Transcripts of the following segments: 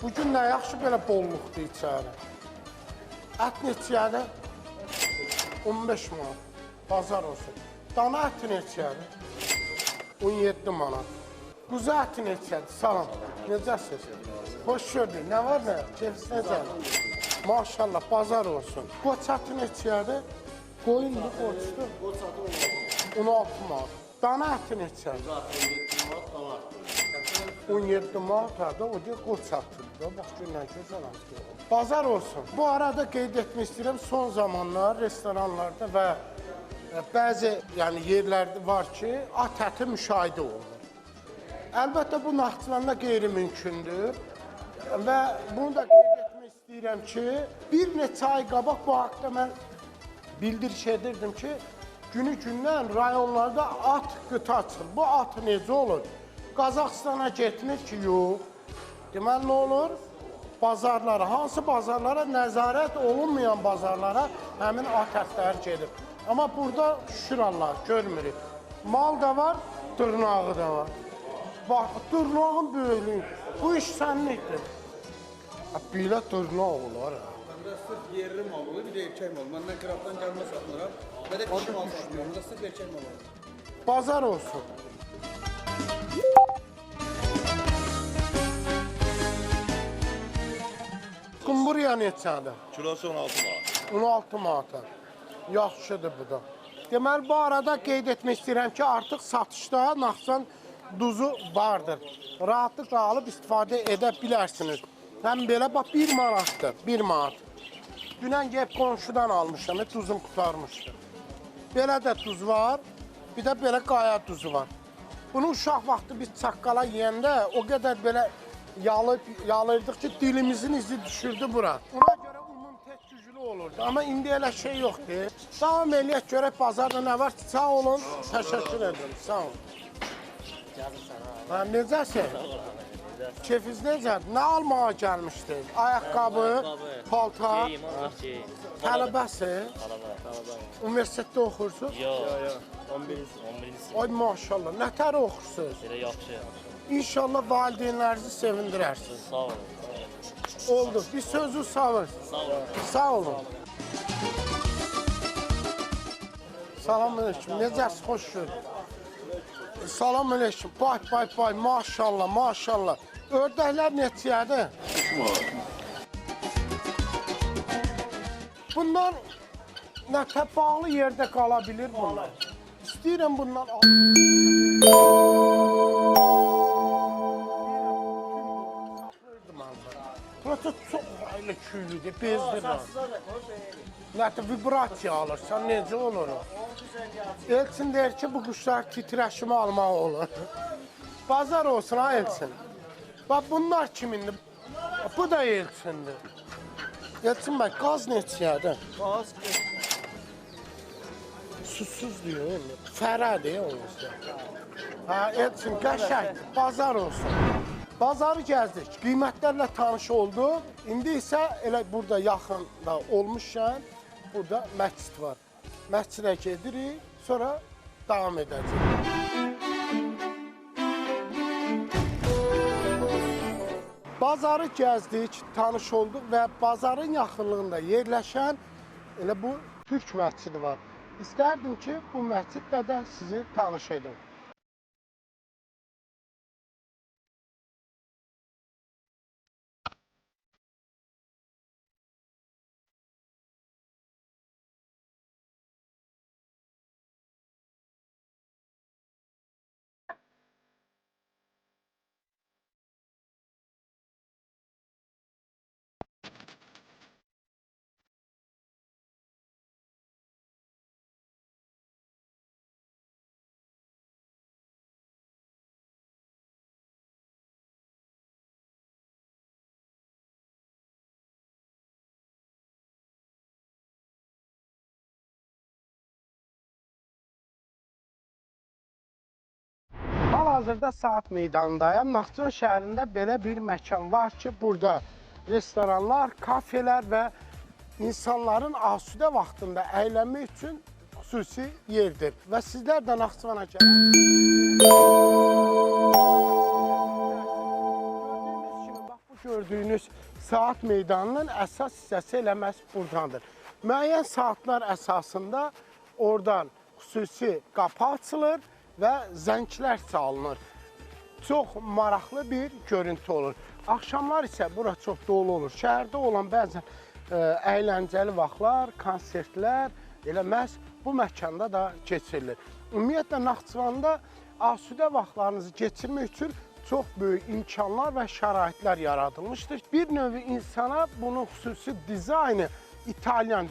Bugün nə yaxşı belə bolluqdur içəri. Ət neçədir? 15 manat. Bazar olsun. Dana əti neçədir? 17 manat. Quzu əti neçədir? Salam. Necəsiz? Xoş gördük. Nə var nə? Keyfiniz necədir? Maşallah, bazar olsun. Qoç əti neçədir? Qoyundur, qoçdur. Qoç əti 16 manat. Dana əti neçədir? 17 manat da o deyir qoç ətidir. Bax ki, nə gözəl ətidir. Bazar olsun. Bu arada qeyd etmək istəyirəm, son zamanlar restoranlarda və bəzi yerlərdə var ki, at əti müşahidə olunur. Əlbəttə, bu Naxçıvanda qeyri-mümkündür və bunu da qeyd etmək istəyirəm ki, bir neçə ay qabaq bu haqda mən bildiriş edirdim ki, günü-gündən rayonlarda at qıta açılır. Bu at necə olur? Qazaxstana getmir ki, yox. Deməli, nə olur? Bazarlara, hansı bazarlara? Nəzarət olunmayan bazarlara həmin at ətləri gedir. Amma burada şükür Allah, görmürük. Mal da var, dırnağı da var. Bax, dırnağın böyüklüyü. Bu iş sənlikdir. Belə dırnaq olar. Burada sırf yerli mal olur, bir də erkək mal. Məndən qıraqdan gəlmə satmıram. Və də kişi mal satmıram. Burada sırf erkək mal olur. Bazar olsun. Kumburiya neçədir? Kilosu 16 manat. 16 manata. Yaxşıdır bu da. Deməli, bu arada qeyd etmək istəyirəm ki, artıq satışda Naxçıvan duzu vardır. Rahatlıqla alıb istifadə edə bilərsiniz. Həm belə, bax, 1 manatdır, 1 manat. Dünən gəlib qonşudan almışam, duzum qutarmışdı. Belə də duz var, bir də belə qaya duzu var. Bunu uşaq vaxtı biz çaqqala yeyəndə o qədər belə yalayırdıq ki, dilimizin izi düşürdü bura. Ona görə immunitet güclü olurdu, amma indi elə şey yoxdur. Davam eləyək, görək bazarda nə var? Sağ olun, təşəkkür ederim, sağ olun. Necəsin? Keyfiniz necədir? Nə almağa gəlmişdin? Ayaqqabı, paltar, tələbəsi? Universitetdə oxursunuz? Yox, 11-ci. Ay maşallah, nətər oxursunuz? Elə yaxşı. İnşallah valideynlərinizi sevindirərsiniz. Sağ olun. Oldu, bir sözü savur. Sağ olun. Sağ olun. Salam aleyküm, necəsiz, xoş gördük. Salam aleyküm, bay, maşallah, maşallah. Ördəklər neçəyədir? 3 manat. Bundan nətə bağlı yerdə qala bilir bunlar. İstəyirəm bundan. Burası çox elə küylüdür, bezdir. Nətə vibrasiya alırsan, necə olur o? Elçin deyir ki, bu quşlar titrəşimi almaq olur. Bazar olsun ha Elçin. Bax, bunlar kimindir? Bu da Elçindir. Elçin bəy, qaz neçəyədir? Qaz Susuz diyor, fərədir onuzda. Ha, Elçin, qəşəkdir, bazar olsun. Bazarı gəzdik, qiymətlərlə tanış olduq. İndi isə elə burada yaxında olmuşkən, burada məscid var. Məscidə gedirik, sonra davam edəcəyik. Bazarı gəzdik, tanış olduq və bazarın yaxınlığında yerləşən elə bu Türk məscidi var. İstərdim ki, bu məscidlə də sizi tanış edim. Hal-hazırda Saat meydanındayım. Naxçıvan şəhərində belə bir məkan var ki, burada restoranlar, kafelər və insanların asudə vaxtında əylənmək üçün xüsusi yerdir. Və sizlər də Naxçıvana gəlin. Gördüyünüz kimi, bax bu gördüyünüz saat meydanının əsas hissəsi elə məhz buradadır. Müəyyən saatlar əsasında oradan xüsusi qapı açılır və zənglər çalınır. Çox maraqlı bir görüntü olur. Axşamlar isə bura çox dolu olur. Şəhərdə olan bəzən əyləncəli vaxtlar, konsertlər elə məhz bu məkanda da keçirilir. Ümumiyyətlə, Naxçıvanda asudə vaxtlarınızı keçirmək üçün çox böyük imkanlar və şəraitlər yaradılmışdır. Bir növ insana bunun xüsusi dizaynı İtalyan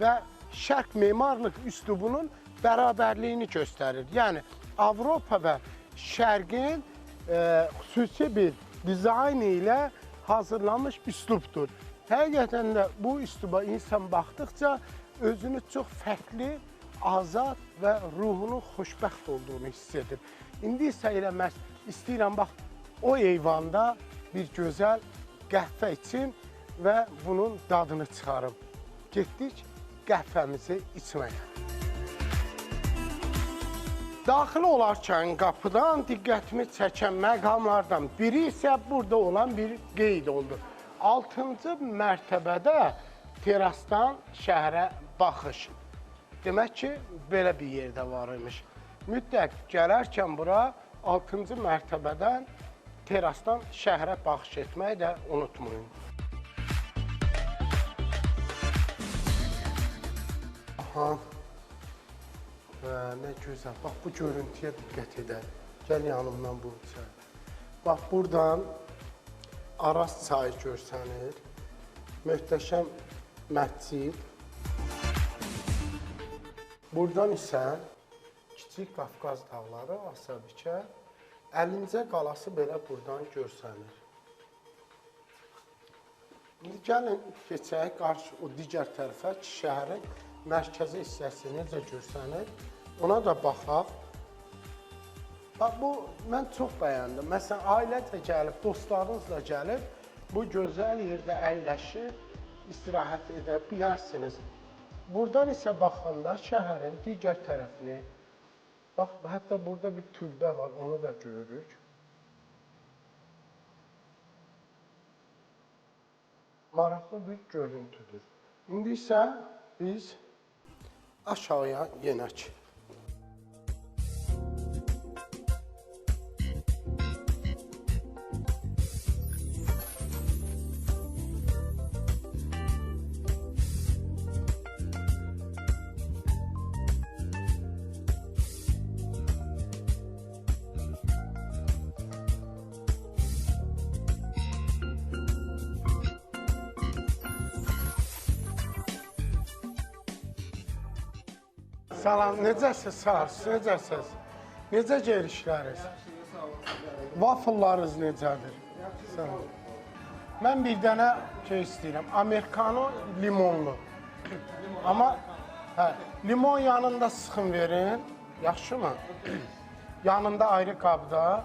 və şərq memarlıq üslubunun bərabərliyini göstərir. Yəni, Avropa və şərqin xüsusi bir dizaynı ilə hazırlanmış üslubdur. Həqiqətən də bu üsluba insan baxdıqca özünü çox fərqli, azad və ruhunun xoşbəxt olduğunu hiss edir. İndi isə elə məhz istəyirəm, bax, o eyvanda bir gözəl qəhvə için və bunun dadını çıxarım. Getdik qəhvəmizi içməyə. Daxil olarkən qapıdan diqqətimi çəkən məqamlardan biri isə burada olan bir qeyd oldu. 6-cı mərtəbədə terasdan şəhərə baxış. Demək ki, belə bir yerdə var imiş. Mütləq gələrkən bura 6-cı mərtəbədən terasdan şəhərə baxış etməyi də unutmayın. Aha. Nə gözəl. Bax, bu görüntüyə diqqət edək. Gəl yanımdan bu çay. Bax, buradan Araz çayı görsənir. Möhtəşəm məscid. Buradan isə Kiçik Qafqaz dağları, Asabikə, Əlincə qalası belə buradan görsənir. İndi gəlin, keçək qarşı o digər tərəfə ki, şəhərin mərkəzi hissəsi necə görsənir, ona da baxaq. Bax, bu, mən çox bəyəndim. Məsələn, ailəcə gəlib, dostlarınızla gəlib, bu gözəl yerdə əyləşib, istirahət edə bilərsiniz. Buradan isə baxanda şəhərin digər tərəfini, bax, hətta burada bir türbə var, onu da görürük. Maraqlı bir görüntüdür. İndi isə biz aşağıya yenək. Salam, necəsiz, sağ olun, necəsiz? Necə gəlişləriniz? Waffle'larınız necədir? Sağ olun. Mən bir dənə şey istəyirəm, Amerikano limonlu. Amma limon yanında sıxın verin, yaxşı mı? Yanında ayrı qabda.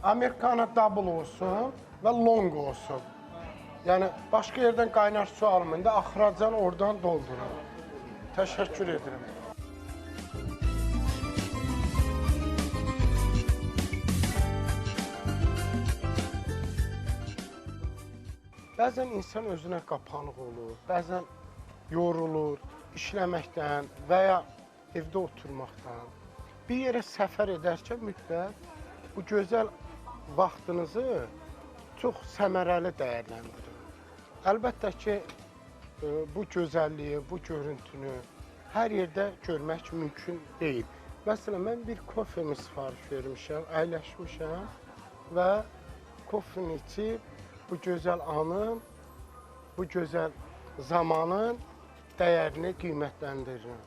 Amerikano double olsun və long olsun. Yəni, başqa yerdən qaynar su almayın da, axıracan oradan doldurun. Təşəkkür edirəm. Bəzən insan özünə qapanıq olur, bəzən yorulur, işləməkdən və ya evdə oturmaqdan. Bir yerə səfər edərkən mütləq bu gözəl vaxtınızı çox səmərəli dəyərləndirin. Əlbəttə ki, bu gözəlliyi, bu görüntünü hər yerdə görmək mümkün deyil. Məsələn, mən bir kofemi sifariş vermişəm, əyləşmişəm və kofeni içib bu gözəl anın, bu gözəl zamanın dəyərini qiymətləndirirəm.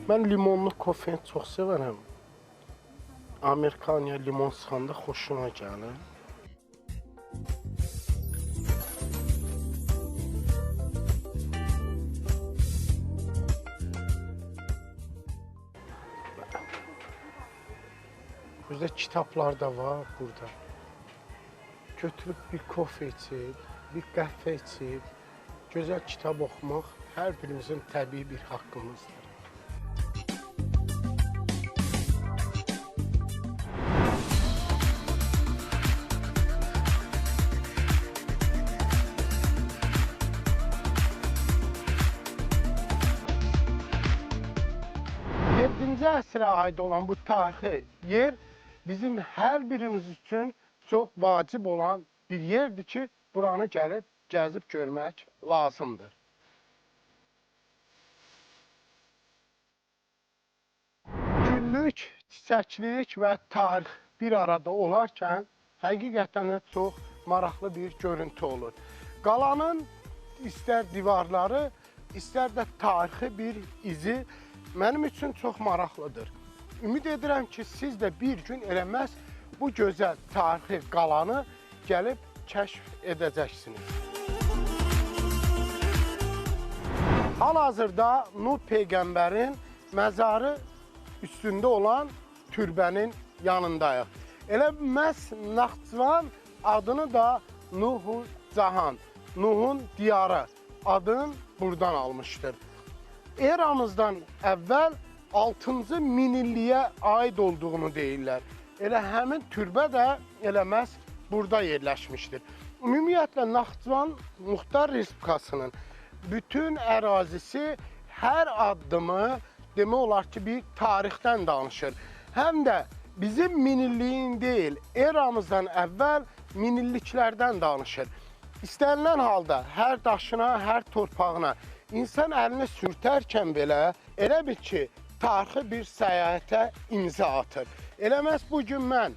Mən limonlu kofeni çox sevərəm. Amerikaniya limon sıxanda xoşuma gəlir. Bizdə kitablar da var burada. Götürüb bir kofe içib, bir qəhvə içib, gözəl kitab oxumaq hər birimizin təbii bir haqqımızdır. əsrə aid olan bu tarixi yer bizim hər birimiz üçün çox vacib olan bir yerdir ki, buranı gəlib gəzib görmək lazımdır. Güllük, çiçəklik və tarix bir arada olarkən həqiqətən də çox maraqlı bir görüntü olur. Qalanın istər divarları, istər də tarixi bir izi mənim üçün çox maraqlıdır. Ümid edirəm ki, siz də bir gün eləməz bu gözəl tarixi qalanı gəlib kəşf edəcəksiniz. Hal-hazırda Nuh Peyğəmbərin məzarı üstündə olan türbənin yanındayıq. Elə məhz Naxçıvan adını da Nuhu Cahan, Nuhun diyarı adını buradan almışdır. Eramızdan əvvəl 6-cı minilliyə aid olduğunu deyirlər. Elə həmin türbə də elə məhz burada yerləşmişdir. Ümumiyyətlə Naxçıvan Muxtar Respublikasının bütün ərazisi, hər addımı demək olar ki, bir tarixdən danışır. Həm də bizim minilliyin deyil, eramızdan əvvəl minilliklərdən danışır. İstənilən halda hər daşına, hər torpağına insan əlini sürtərkən belə elə bil ki, tarixi bir səyahətə imza atır. Elə məhz bugün mən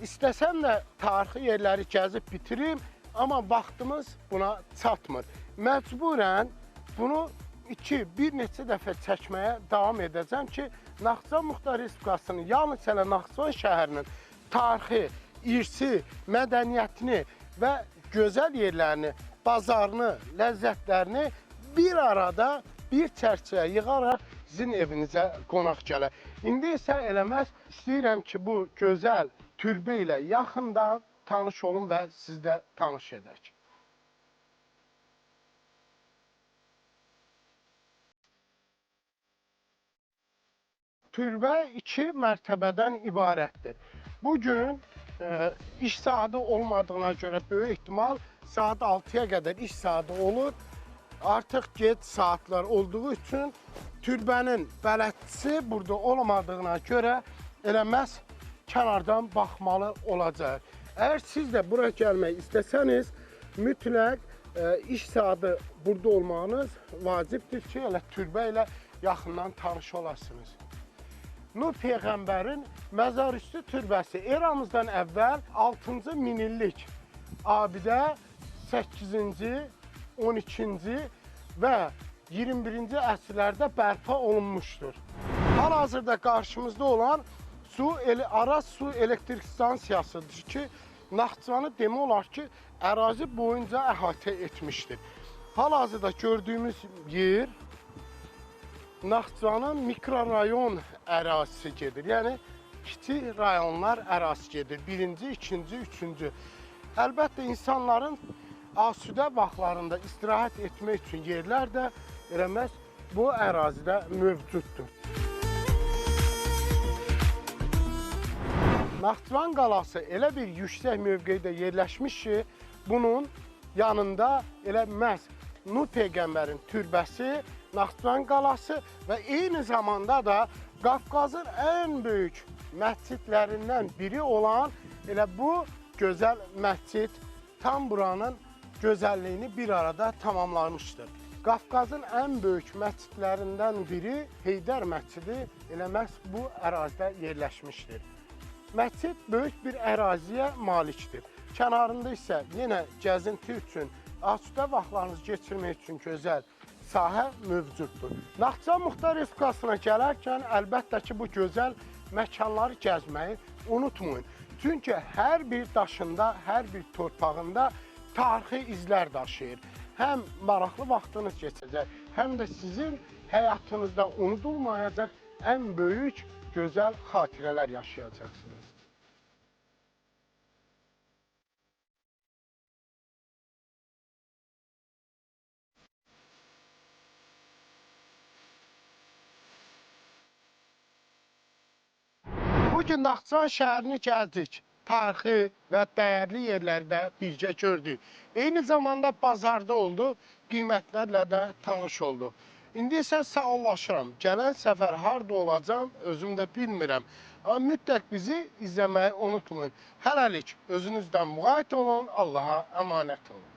istəsəm də tarixi yerləri gəzib bitirim, amma vaxtımız buna çatmır. Məcburən bunu bir neçə dəfə çəkməyə davam edəcəm ki, Naxçıvan Muxtar Respublikasının, yalnız hələ Naxçıvan şəhərinin tarixi, irsi, mədəniyyətini və gözəl yerlərini, bazarını, ləzzətlərini bir arada, bir çərçivəyə yığaraq sizin evinizə qonaq gələr. İndi isə eləməz istəyirəm ki, bu gözəl türbə ilə yaxından tanış olun və siz də tanış edək. Türbə 2 mərtəbədən ibarətdir. Bugün iş saatı olmadığına görə böyük ehtimal saat 6-ya qədər iş saatı olur. Artıq gec saatlar olduğu üçün türbənin bələdçisi burada olmadığına görə elə məhz kənardan baxmalı olacaq. Əgər siz də bura gəlmək istəsəniz, mütləq iş saatı burada olmağınız vacibdir ki, elə türbə ilə yaxından tanış olasınız. Nuh Peyğəmbərin məzarüstü türbəsi eramızdan əvvəl 6-cı minillik abidə 8-ci, 12-ci və 21-ci əsrlərdə bərpa olunmuşdur. Hal-hazırda qarşımızda olan Araz su elektrik stansiyasıdır ki, Naxçıvanı demək olar ki, ərazi boyunca əhatə etmişdir. Hal-hazırda gördüyümüz yer Naxçıvanın mikrorayon ərazisi gedir. Yəni, kiçik rayonlar ərazisi gedir. Birinci, ikinci, üçüncü. Əlbəttə, insanların asudə vaxtlarında istirahət etmək üçün yerlər də eləməz bu ərazidə mövcuddur. Naxçıvan qalası elə bir yüksək mövqedə yerləşmiş ki, bunun yanında elə məhz Nuh Peyğəmbərin türbəsi, Naxçıvan qalası və eyni zamanda da Qafqazın ən böyük məscidlərindən biri olan elə bu gözəl məscid tam buranın gözəlliyini bir arada tamamlamışdır. Qafqazın ən böyük məscidlərindən biri Heydər məscidi elə məhz bu ərazidə yerləşmişdir. Məscid böyük bir əraziyə malikdir. Kənarında isə yenə gəzinti üçün, asudə vaxtlarınızı keçirmək üçün gözəl sahə mövcuddur. Naxçıvan Muxtar Respublikasına gələrkən əlbəttə ki, bu gözəl məkanları gəzməyi unutmayın. Çünki hər bir daşında, hər bir torpağında tarixi izlər daşıyır. Həm maraqlı vaxtınız keçəcək, həm də sizin həyatınızda unudulmayacaq ən böyük gözəl xatirələr yaşayacaqsınız. Bugün Naxçıvan şəhərini gəzdik, tarixi və dəyərli yerləri də bircə gördük. Eyni zamanda bazarda oldu, qiymətlərlə də tanış oldu. İndi isə sağollaşıram. Gələn səfər harda olacam, özüm də bilmirəm. Amma mütləq bizi izləməyi unutmayın. Hələlik özünüzdən müğayət olun, Allaha əmanət olun.